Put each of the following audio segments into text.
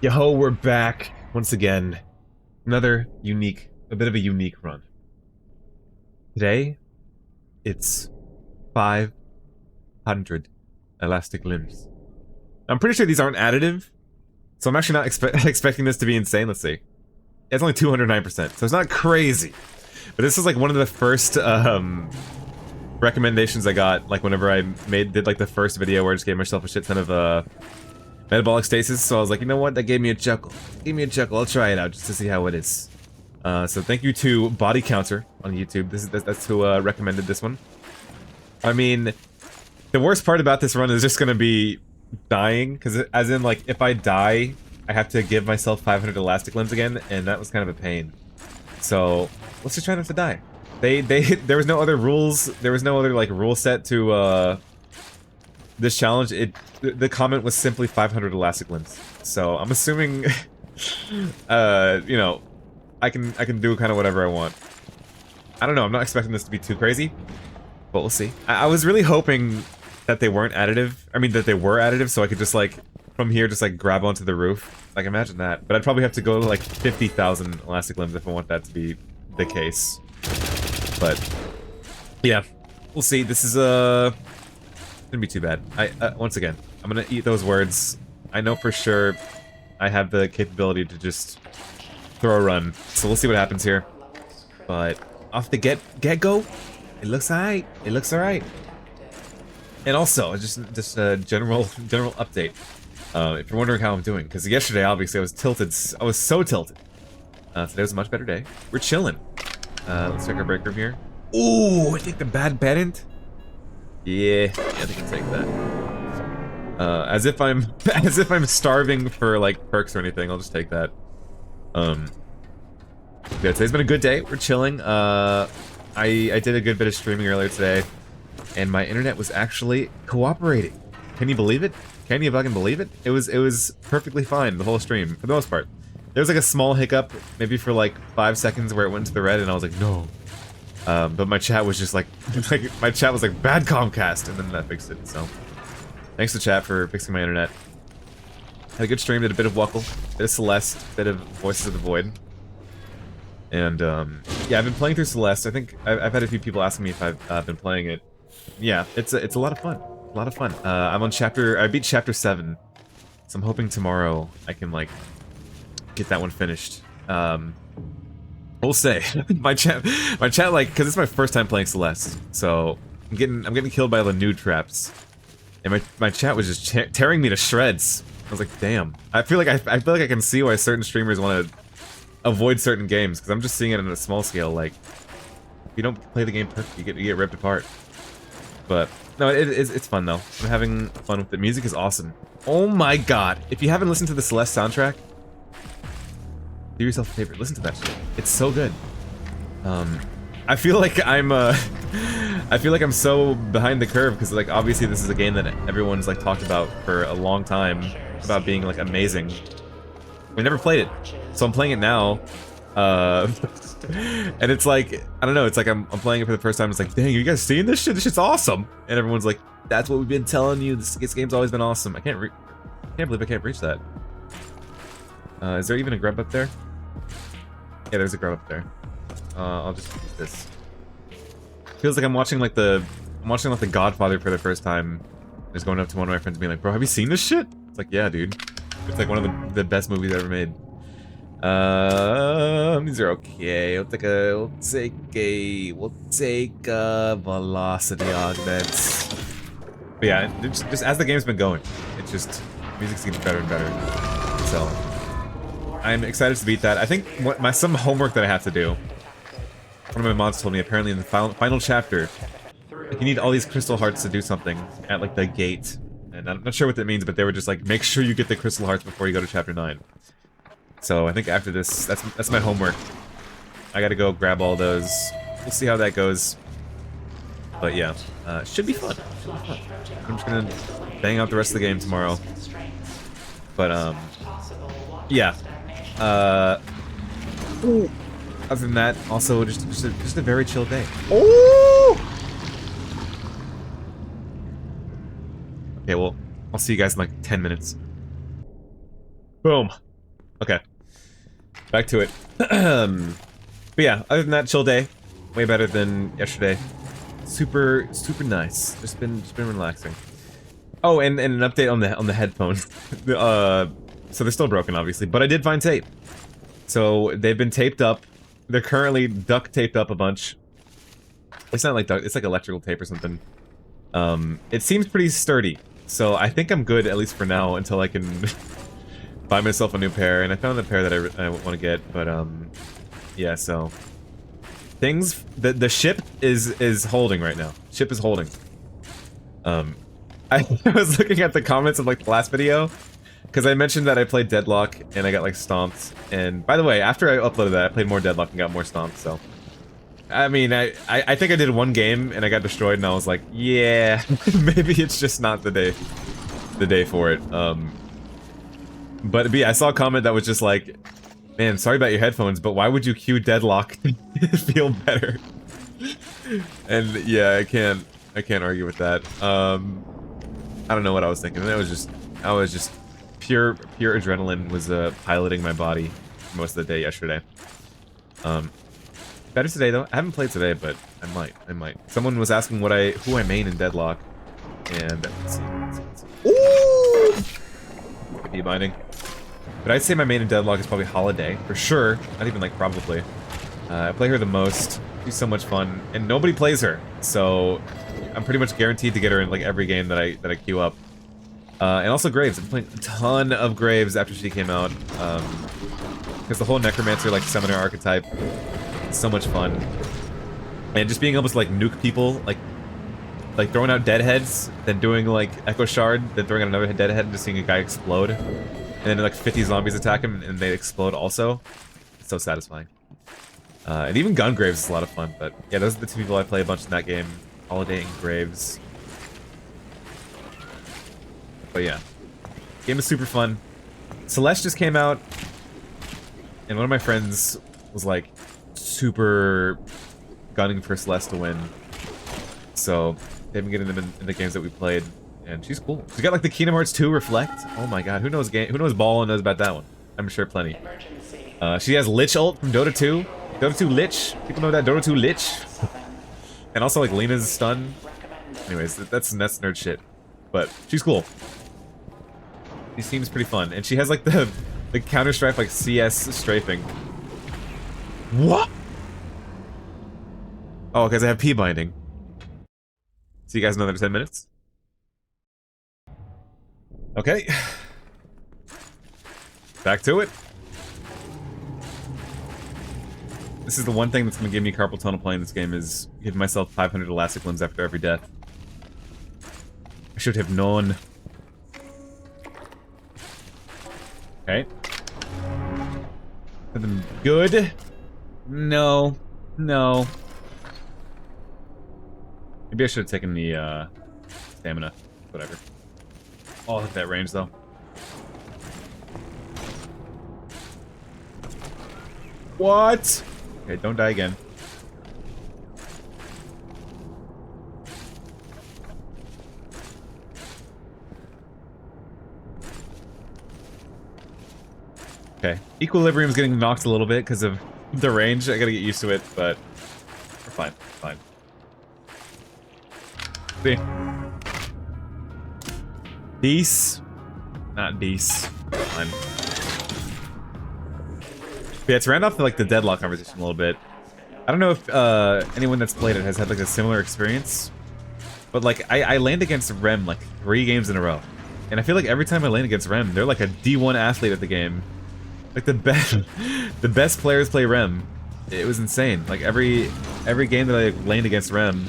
Yo, we're back once again. Another a bit of a unique run. Today, it's 500 elastic limbs. I'm pretty sure these aren't additive, so I'm actually not expecting this to be insane. Let's see. It's only 209%, so it's not crazy. But this is like one of the first recommendations I got, like whenever I did like the first video where I just gave myself a shit ton of metabolic stasis, so I was like, you know what, that gave me a chuckle. I'll try it out just to see how it is. So thank you to Body Counter on YouTube. That's who recommended this one. I mean, the worst part about this run is just gonna be dying, because as in, like, if I die, I have to give myself 500 elastic limbs again, and that was kind of a pain. So let's just try not to die. There was no other rules. There was no other like rule set to this challenge. The comment was simply 500 elastic limbs. So I'm assuming, you know, I can do kind of whatever I want. I don't know. I'm not expecting this to be too crazy, but we'll see. I was really hoping that they weren't additive. I mean, that they were additive, so I could just like from here just like grab onto the roof. Like, imagine that. But I'd probably have to go to like 50,000 elastic limbs if I want that to be the case. But yeah, we'll see. This is gonna be too bad. Once again, I'm gonna eat those words. I know for sure I have the capability to just throw a run, so we'll see what happens here. But off the get-go, it looks alright. It looks alright. And also, just a general update. If you're wondering how I'm doing, because yesterday obviously I was tilted. I was so tilted. Today was a much better day. We're chilling. Let's check our break room here. Ooh, I think the bad pedant. Yeah, I think I'll take that. As if I'm starving for like perks or anything, I'll just take that. Yeah, today's been a good day. We're chilling. I did a good bit of streaming earlier today, and my internet was actually cooperating. Can you believe it? Can you fucking believe it? It was perfectly fine the whole stream for the most part. There was like a small hiccup, maybe for like 5 seconds, where it went to the red, and I was like, no. But my chat was just like, my chat was like, bad Comcast, and then that fixed it, so. Thanks to chat for fixing my internet. Had a good stream, did a bit of WhiteKnuckle, bit of Celeste, bit of Voices of the Void. And, yeah, I've been playing through Celeste. I think I've had a few people asking me if I've been playing it. Yeah, it's a lot of fun. A lot of fun. I'm on I beat chapter 7, so I'm hoping tomorrow I can, like, get that one finished. We'll say. my chat, like, because it's my first time playing Celeste, so I'm getting killed by the nude traps, and my chat was just tearing me to shreds. I was like, damn. I feel like I can see why certain streamers want to avoid certain games, because I'm just seeing it on a small scale. Like, if you don't play the game perfect, you get ripped apart. But no, it's fun though. I'm having fun with it. Music is awesome. Oh my god! If you haven't listened to the Celeste soundtrack, do yourself a favor, listen to that shit. It's so good. I feel like I'm so behind the curve, because like obviously this is a game that everyone's like talked about for a long time about being like amazing. We never played it, so I'm playing it now. And it's like, I don't know, it's like I'm playing it for the first time. It's like, dang, you guys seeing this shit? This shit's awesome. And everyone's like, that's what we've been telling you. This game's always been awesome. I can't believe I can't reach that. Is there even a grub up there? Yeah, there's a grub up there. I'll just use this. Feels like I'm watching like the Godfather for the first time. Just going up to one of my friends and being like, bro, have you seen this shit? It's like, yeah, dude. It's like one of the best movies ever made. These are okay. We'll take velocity augments. But yeah, just as the game's been going, it's just music's getting better and better. So I'm excited to beat that. I think some homework that I have to do. One of my mods told me apparently in the final chapter, like, you need all these crystal hearts to do something at like the gate. And I'm not sure what that means, but they were just like, make sure you get the crystal hearts before you go to chapter 9. So I think after this, that's my homework. I gotta go grab all those. We'll see how that goes. But yeah, should be fun. I'm just gonna bang out the rest of the game tomorrow. But yeah. Other than that, also just a very chill day. Oh! Okay, well, I'll see you guys in like 10 minutes. Boom. Okay. Back to it. But yeah, other than that, chill day. Way better than yesterday. Super nice. Just been relaxing. Oh, and an update on the headphone. So they're still broken, obviously, but I did find tape. So they've been taped up. They're currently duct taped up a bunch. It's not like duct, it's like electrical tape or something. It seems pretty sturdy. So I think I'm good, at least for now, until I can buy myself a new pair. And I found the pair that I want to get, but yeah, so things, the ship is holding right now. Ship is holding. I was looking at the comments of like the last video, because I mentioned that I played Deadlock and I got like stomped. And by the way, after I uploaded that, I played more Deadlock and got more stomped. So, I mean, I think I did one game and I got destroyed, and I was like, yeah, maybe it's just not the day for it. But yeah, I saw a comment that was just like, man, sorry about your headphones, but why would you cue Deadlock to feel better? And yeah, I can't argue with that. I don't know what I was thinking. I was just pure adrenaline was piloting my body most of the day yesterday. Better today though. I haven't played today, but I might. Someone was asking who I main in Deadlock, and let's see. Ooh! Be binding. But I'd say my main in Deadlock is probably Holiday for sure. Not even like probably. I play her the most. She's so much fun, and nobody plays her, so I'm pretty much guaranteed to get her in like every game that I queue up. And also Graves. I'm playing a ton of Graves after she came out, because the whole Necromancer like summoner archetype is so much fun, and just being able to like nuke people, like throwing out deadheads, then doing like Echo Shard, then throwing out another deadhead, and just seeing a guy explode, and then like 50 zombies attack him and they explode also. It's so satisfying. And even Gun Graves is a lot of fun, but yeah, those are the two people I play a bunch in that game. Holiday and Graves. But yeah. Game is super fun. Celeste just came out, and one of my friends was like super gunning for Celeste to win. So they've been getting them in the games that we played, and she's cool. She got like the Kingdom Hearts 2 Reflect. Oh my god, who knows Ball and knows about that one? I'm sure plenty. She has Lich ult from Dota 2. Dota 2 Lich. People know that Dota 2 Lich. And also like Lena's stun. Anyways, that's nerd shit. But she's cool. She seems pretty fun, and she has like the Counter-Strike like CS strafing. What? Oh, because I have P binding. See you guys in another 10 minutes. Okay. Back to it. This is the one thing that's going to give me carpal tunnel playing this game, is give myself 500 elastic limbs after every death. I should have known. Okay. Something good? No. No. Maybe I should have taken the stamina. Whatever. Oh, I'll hit that range though. What? Okay, don't die again. Okay. Equilibrium's getting knocked a little bit because of the range. I gotta get used to it, but we're fine. Fine. See? Dece? Not Dece. Fine. Yeah, to round off like the Deadlock conversation a little bit, I don't know if anyone that's played it has had like a similar experience, but like I land against Rem like 3 games in a row, and I feel like every time I land against Rem, they're like a D1 athlete at the game. Like the best players play Rem. It was insane. Like every game that I landed against Rem,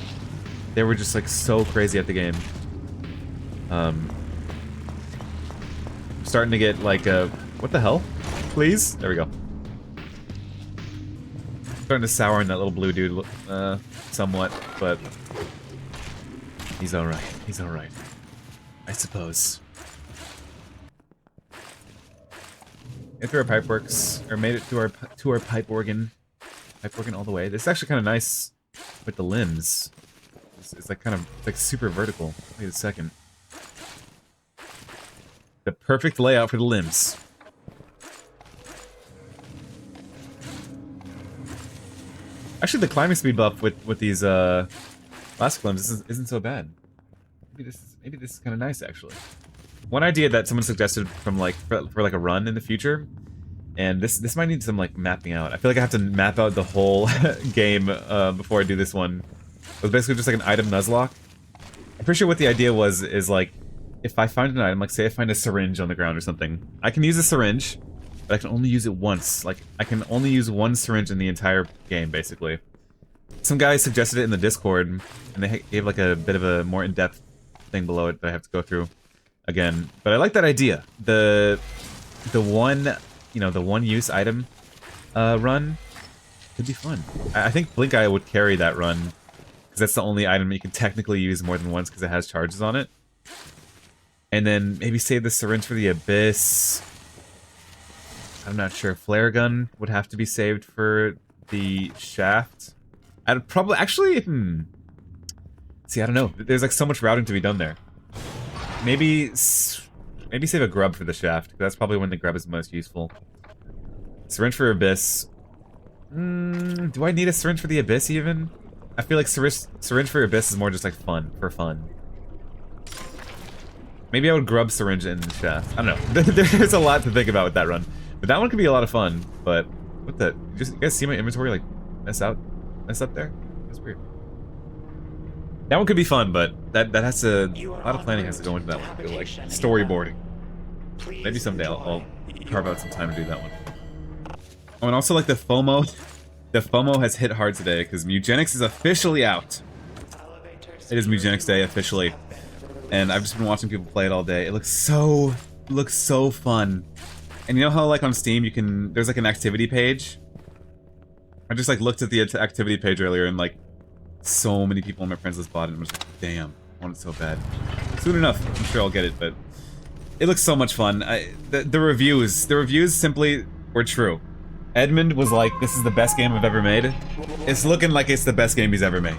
they were just like so crazy at the game. Starting to get like what the hell? Please? There we go. Starting to sour on that little blue dude, somewhat, but he's alright. He's alright. I suppose. If our pipe works, or made it to our pipe organ all the way. This is actually kind of nice with the limbs. It's like kind of like super vertical. Wait a second. The perfect layout for the limbs. Actually, the climbing speed buff with these last climbs isn't so bad. Maybe this is kind of nice actually. One idea that someone suggested from like for like a run in the future, and this might need some like mapping out. I feel like I have to map out the whole game before I do this one. It was basically just like an item nuzlocke. I'm pretty sure what the idea was is like, if I find an item, like say I find a syringe on the ground or something, I can use a syringe, but I can only use it once. Like, I can only use one syringe in the entire game, basically. Some guy suggested it in the Discord, and they gave like a bit of a more in-depth thing below it that I have to go through again. But I like that idea. The one, you know, the one-use item run could be fun. I think Blink Eye would carry that run, because that's the only item you can technically use more than once because it has charges on it. And then maybe save the syringe for the Abyss. I'm not sure. Flare gun would have to be saved for the shaft. I'd probably actually. See, I don't know. There's like so much routing to be done there. Maybe save a grub for the shaft. That's probably when the grub is most useful. Syringe for Abyss. Do I need a syringe for the Abyss even? I feel like syringe for Abyss is more just like fun for fun. Maybe I would grub syringe in the shaft. I don't know. There's a lot to think about with that run. But that one could be a lot of fun. But what the? You guys see my inventory like mess up there? That's weird. That one could be fun, but that has to. A lot of planning has to go into that one. Like storyboarding. Maybe someday I'll carve out some time to do that one. Oh, and also like the FOMO. The FOMO has hit hard today because Mugenics is officially out. It is Mugenics Day officially. And I've just been watching people play it all day. It looks so fun. And you know how like on Steam you can, there's like an activity page? I just like looked at the activity page earlier and like so many people on my friends list bought it and I was like, damn, I want it so bad. Soon enough, I'm sure I'll get it, but it looks so much fun. The reviews simply were true. Edmund was like, this is the best game I've ever made. It's looking like it's the best game he's ever made.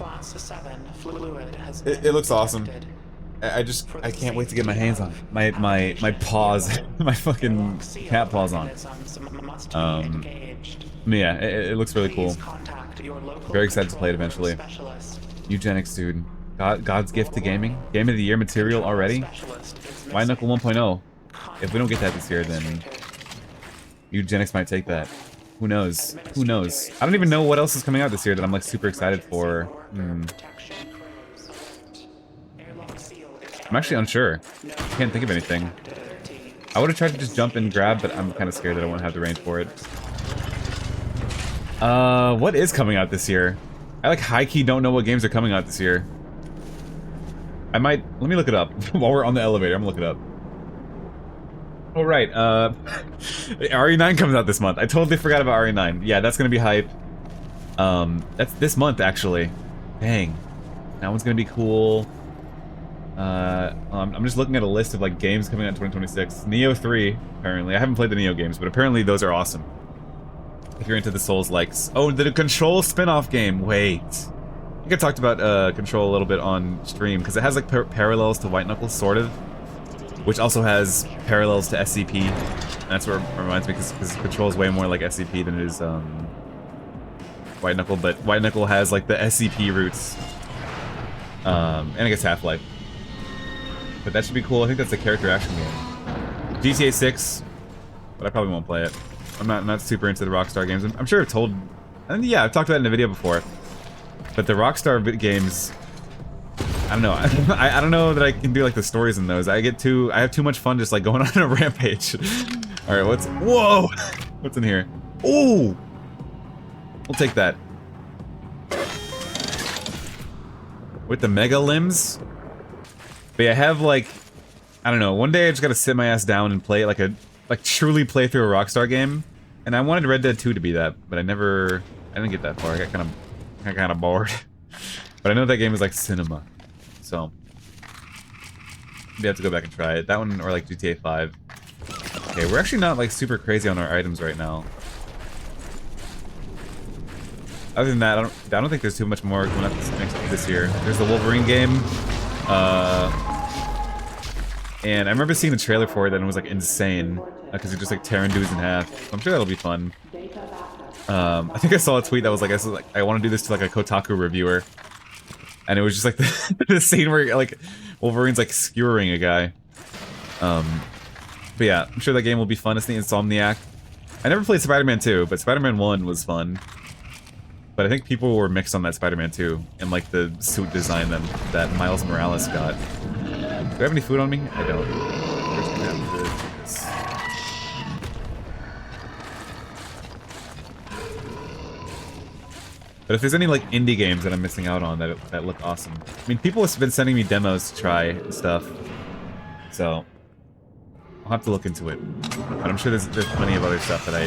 It looks awesome. I can't wait to get my hands on it. My paws, my fucking cat paws on. Yeah, it looks really cool. Very excited to play it eventually. Eugenics, dude. God's gift to gaming. Game of the year material already. WhiteKnuckle 1.0. If we don't get that this year, then Eugenics might take that. Who knows? Who knows? I don't even know what else is coming out this year that I'm like super excited for. I'm actually unsure. Can't think of anything. I would have tried to just jump and grab, but I'm kind of scared that I won't have the range for it. What is coming out this year? I like high-key don't know what games are coming out this year. I might, let me look it up. While we're on the elevator, I'm gonna look it up. Oh right, RE9 comes out this month. I totally forgot about RE9. Yeah, that's gonna be hype. That's this month actually. Dang. That one's gonna be cool. I'm just looking at a list of like games coming out in 2026. Neo 3, apparently. I haven't played the Neo games, but apparently those are awesome. If you're into the Souls likes. Oh, the Control spin-off game. Wait. I think I talked about Control a little bit on stream because it has like parallels to WhiteKnuckle, sort of, which also has parallels to SCP. And that's what it reminds me because Control is way more like SCP than it is WhiteKnuckle, but WhiteKnuckle has like the SCP roots. And I guess Half-Life. But that should be cool. I think that's a character action game. GTA 6, but I probably won't play it. I'm not super into the Rockstar games. I'm sure I've told, and yeah, I've talked about it in a video before. But the Rockstar games, I don't know. I don't know that I can do like the stories in those. I have too much fun just like going on a rampage. All right, whoa, what's in here? Ooh, we'll take that. With the mega limbs. But yeah, I have like, I don't know, one day I just gotta sit my ass down and play like truly play through a Rockstar game. And I wanted Red Dead 2 to be that, but I didn't get that far. I got kind of bored. But I know that game is like cinema. So maybe I have to go back and try it. That one or like GTA 5. Okay, we're actually not like super crazy on our items right now. Other than that, I don't think there's too much more coming up this year. There's the Wolverine game. And I remember seeing the trailer for it and it was like insane because you're just like tearing dudes in half. So I'm sure that'll be fun. I think I saw a tweet that was like, I want to do this to like a Kotaku reviewer, and it was just like the scene where like Wolverine's like skewering a guy. But yeah, I'm sure that game will be fun. It's the Insomniac. I never played Spider-Man 2, but Spider-Man 1 was fun. But I think people were mixed on that Spider-Man 2 and like the suit design that Miles Morales got. Do I have any food on me? I don't. We're just gonna have to do this. But if there's any like indie games that I'm missing out on that look awesome. I mean, people have been sending me demos to try and stuff. So I'll have to look into it. But I'm sure there's plenty of other stuff that I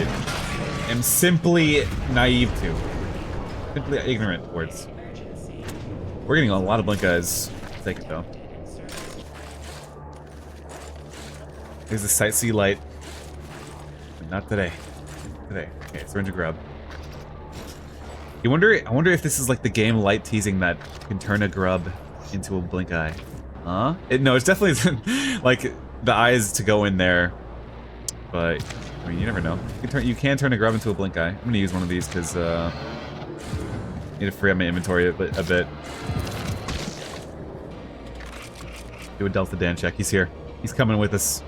am simply naive to. Simply ignorant towards. We're getting a lot of blink eyes. Take it though. There's the sightsee light. But not today. Today. Okay, syringe of grub. I wonder if this is like the game light teasing that can turn a grub into a blink eye. Huh? No, it's definitely like the eyes to go in there. But I mean, you never know. You can turn a grub into a blink eye. I'm gonna use one of these because need to free up my inventory a bit. Do a Delta Dan check. He's here. He's coming with us.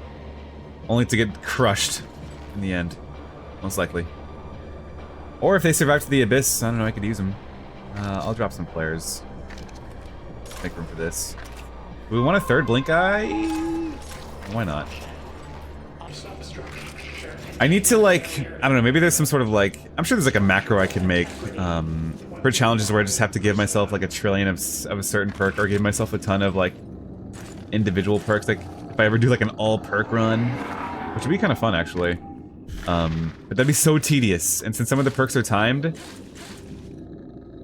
Only to get crushed in the end. Most likely. Or if they survive to the abyss, I don't know, I could use them. I'll drop some flares. Make room for this. Do we want a third blink eye? Why not? I need to like, I don't know, maybe there's some sort of like, I'm sure there's like a macro I can make for challenges where I just have to give myself like a trillion of a certain perk, or give myself a ton of like individual perks. Like if I ever do like an all perk run, which would be kind of fun actually. But that'd be so tedious, and since some of the perks are timed,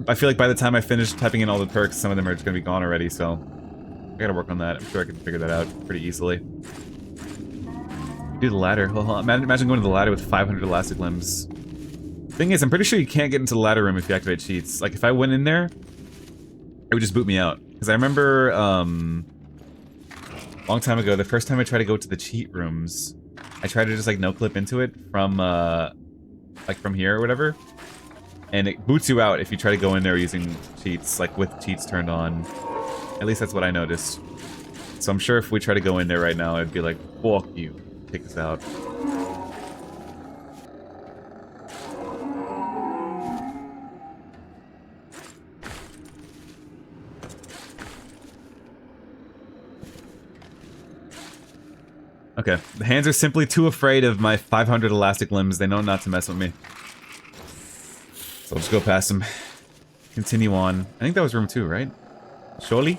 I feel like by the time I finish typing in all the perks, some of them are just gonna be gone already, so I gotta work on that. I'm sure I can figure that out pretty easily. Do the ladder. Imagine going to the ladder with 500 elastic limbs. Thing is, I'm pretty sure you can't get into the ladder room if you activate cheats. Like, if I went in there, it would just boot me out. Because I remember, long time ago, the first time I tried to go to the cheat rooms, I tried to just, like, no-clip into it from, like, from here or whatever. And it boots you out if you try to go in there using cheats, like, with cheats turned on. At least that's what I noticed. So I'm sure if we try to go in there right now, I'd be like, fuck you. Take this out. Okay, the hands are simply too afraid of my 500 elastic limbs. They know not to mess with me. So I'll just go past them. Continue on. I think that was room 2, right? Surely?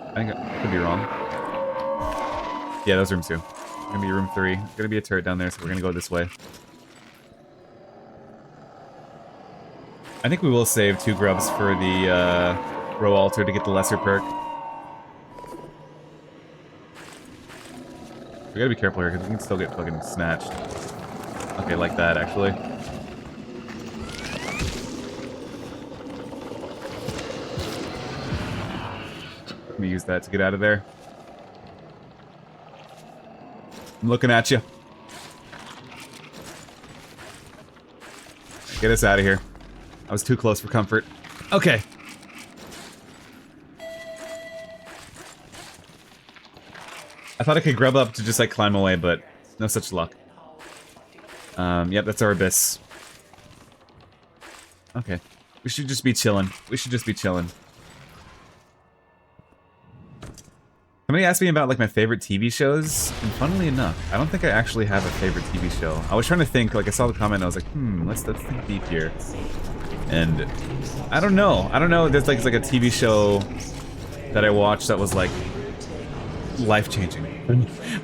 I think I could be wrong. Yeah, that was room 2. It's gonna be room 3. There's gonna be a turret down there, so we're gonna go this way. I think we will save 2 grubs for the row altar to get the lesser perk. We gotta be careful here, because we can still get fucking snatched. Okay, like that, actually. Let me use that to get out of there. I'm looking at you. Get us out of here. I was too close for comfort. Okay. I thought I could grub up to just like climb away, but no such luck. Yep, that's our abyss. Okay. We should just be chilling. We should just be chilling. Somebody asked me about like my favorite TV shows, and funnily enough, I don't think I actually have a favorite TV show. I was trying to think, like I saw the comment, and I was like, let's think deep here. And I don't know. There's like a TV show that I watched that was like life-changing. But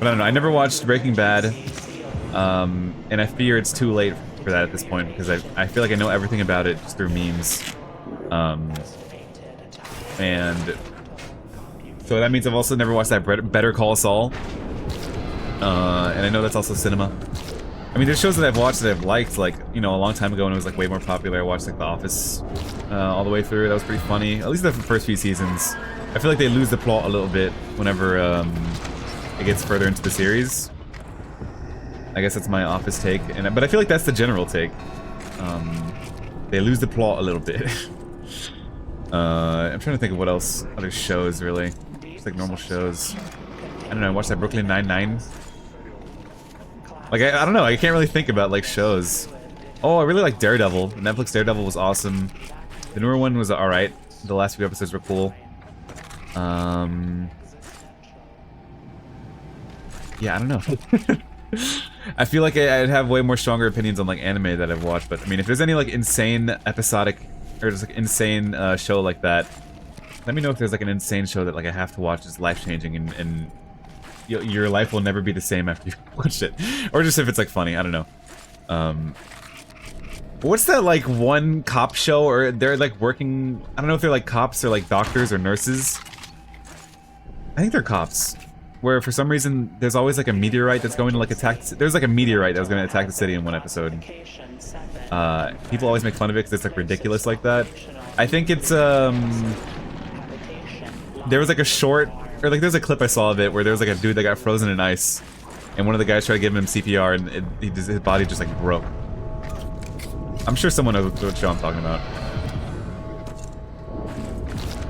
I don't know. I never watched Breaking Bad, and I fear it's too late for that at this point because I feel like I know everything about it just through memes. And so that means I've also never watched that Better Call Saul. And I know that's also cinema. I mean, there's shows that I've watched that I've liked, like, you know, a long time ago when it was, like, way more popular. I watched, like, The Office all the way through. That was pretty funny. At least the first few seasons. I feel like they lose the plot a little bit whenever it gets further into the series. I guess that's my office take, but I feel like that's the general take. They lose the plot a little bit. I'm trying to think of what else, other shows really, just like normal shows. I don't know. I watched that Brooklyn Nine-Nine. Like I don't know. I can't really think about like shows. Oh, I really like Daredevil. Netflix Daredevil was awesome. The newer one was all right. The last few episodes were cool. Yeah, I don't know. I feel like I'd have way more stronger opinions on like anime that I've watched, but I mean, if there's any like insane episodic or just like insane show like that, let me know if there's like an insane show that like I have to watch that's life-changing and your life will never be the same after you watch it, or just if it's like funny. I don't know. What's that like one cop show, or they're like working? I don't know if they're like cops or like doctors or nurses. I think they're cops. Where for some reason there's always like a meteorite that's going to like attack. There's like a meteorite that was going to attack the city in one episode. People always make fun of it because it's like ridiculous like that. I think it's there was like a short, or like there's a clip I saw of it where there was like a dude that got frozen in ice, and one of the guys tried to give him CPR and his body just like broke. I'm sure someone knows what show I'm talking about.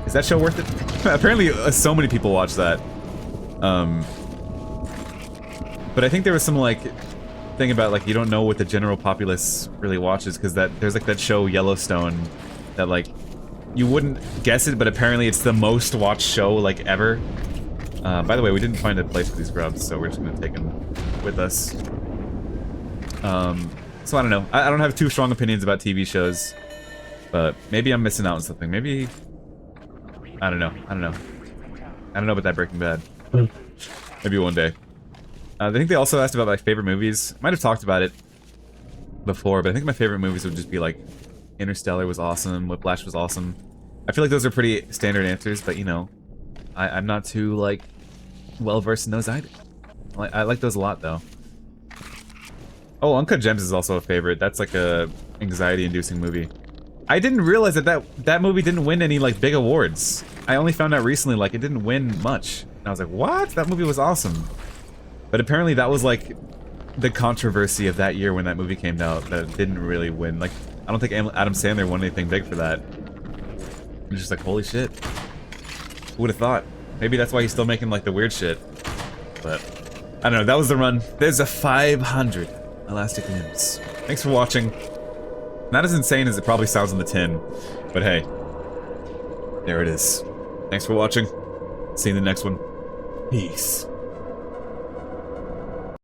Is that show worth it? Apparently so many people watch that. But I think there was some like thing about like you don't know what the general populace really watches, because there's like that show Yellowstone that like you wouldn't guess it, but apparently it's the most watched show like ever. By the way, we didn't find a place for these grubs, so we're just gonna take them with us. So I don't know. I don't have too strong opinions about TV shows, but maybe I'm missing out on something. Maybe I don't know. I don't know about that Breaking Bad. Maybe one day. I think they also asked about my favorite movies. Might have talked about it before, but I think my favorite movies would just be like Interstellar was awesome, Whiplash was awesome. I feel like those are pretty standard answers, but you know, I'm not too like well versed in those either. I like those a lot though. Oh, Uncut Gems is also a favorite. That's like a anxiety-inducing movie. I didn't realize that movie didn't win any like big awards. I only found out recently like it didn't win much. And I was like, what? That movie was awesome. But apparently that was like the controversy of that year when that movie came out, that it didn't really win. Like, I don't think Adam Sandler won anything big for that. It's just like, holy shit. Who would have thought? Maybe that's why he's still making like the weird shit. But I don't know, that was the run. There's a 500 elastic limbs. Thanks for watching. Not as insane as it probably sounds on the tin, but hey, there it is. Thanks for watching. See you in the next one. Peace.